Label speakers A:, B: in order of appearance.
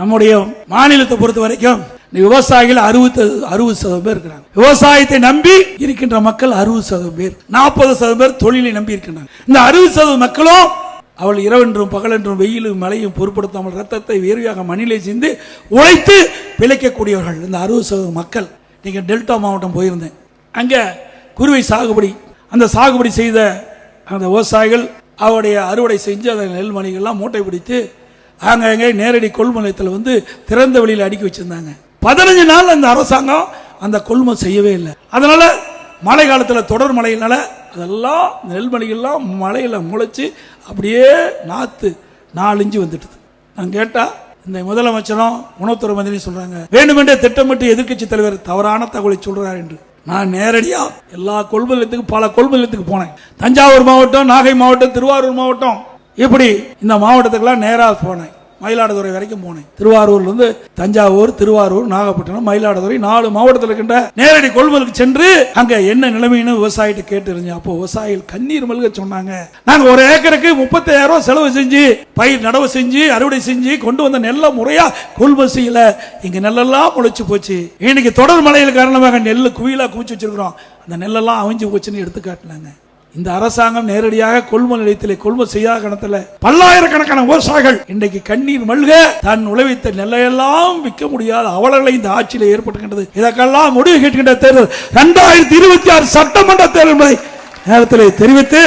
A: நம்முடைய மாநிலத்தை பொறுத்த வரைக்கும் விவசாயிகள் 60% பேர் இருக்கிறாங்க. விவசாயத்தை நம்பி இருக்கின்ற மக்கள் 60% பேர், 40% பேர் தொழிலை நம்பி இருக்கின்றாங்க. இந்த 60% மக்களும் அவள் இரவென்றும் பகலென்றும் வெயிலும் மழையும் பொருட்படுத்தாமல் ரத்தத்தை வேர்வையாக மண்ணிலே சிந்து உழைத்து பிழைக்கக்கூடியவர்கள் இந்த 60% மக்கள். நீங்க டெல்டா மாவட்டம் போயிருந்தேன், அங்க குருவை சாகுபடி, அந்த சாகுபடி செய்த அந்த விவசாயிகள் அவருடைய அறுவடை செஞ்சு அந்த நெல்மணிகள்லாம் மூட்டை பிடித்து அங்கே நேரடி கொள்முதலத்தில் வந்து திறந்த வெளியில் அடுக்கி வச்சிருந்தாங்க. 15 நாள் அந்த அரசாங்கம் அந்த கொள்முதல் செய்யவே இல்லை. அதனால மழை காலத்தில் தொடர் மழையினால அதெல்லாம் நெல்மணிகள்லாம் மழையில் முளைச்சு அப்படியே நாத்து 4 இன்ச்சு வந்துட்டு. நான் கேட்டா இந்த முதலமைச்சரும் உணவுத்துறை மந்திரியும் சொல்றாங்க வேண்டுமென்றே திட்டமிட்டு எதிர்க்கட்சி தலைவர் தவறான தகவலை சொல்றார் என்று. நான் நேரடியா எல்லா கொள்முதலத்துக்கு பல கொள்முதலத்துக்கு போனேன். தஞ்சாவூர் மாவட்டம், நாகை மாவட்டம், திருவாரூர் மாவட்டம், இப்படி இந்த மாவட்டத்துக்கெல்லாம் நேராக போனேன். மயிலாடுதுறை வரைக்கும் போனேன். திருவாரூர்ல இருந்து தஞ்சாவூர், திருவாரூர், நாகப்பட்டினம், மயிலாடுதுறை 4 மாவட்டத்தில் இருக்கின்ற நேரடி கொள்முதலுக்கு சென்று அங்க என்ன நிலைமைன்னு விவசாயிட்டு கேட்டு இருந்தேன். அப்போ விவசாயிகள் கண்ணீர் மல்க சொன்னாங்க, நாங்க 1 ஏக்கருக்கு 35,000 ரூபாய் செலவு செஞ்சு பயிர் நடவு செஞ்சு அறுவடை செஞ்சு கொண்டு வந்த நெல்லை முறையா கொள்முதல் செய்யல, இங்க நெல்லெல்லாம் முளைச்சு போச்சு. இன்னைக்கு தொடர் மழையில் காரணமாக நெல்லு குவியலா குவிச்சு வச்சிருக்கிறோம், அந்த நெல்லெல்லாம் அவிஞ்சு போச்சுன்னு எடுத்து காட்டினாங்க. இந்த அரசாங்கம் நேரடியாக கொள்முதல் நிலையத்திலே கொள்முதல் செய்யாத கணத்துல பல்லாயிரக்கணக்கான விவசாயிகள் இன்றைக்கு கண்ணீர் மல்க தன் உழைத்த நெல்லையெல்லாம் விற்க முடியாத அவலங்களை இந்த ஆட்சியில் ஏற்பட்டுகின்றது. இதற்கெல்லாம் முடிவு கேட்கின்ற தேர்தல் 2026 சட்டமன்ற தேர்தல் என்பதை நேரத்தில் தெரிவித்து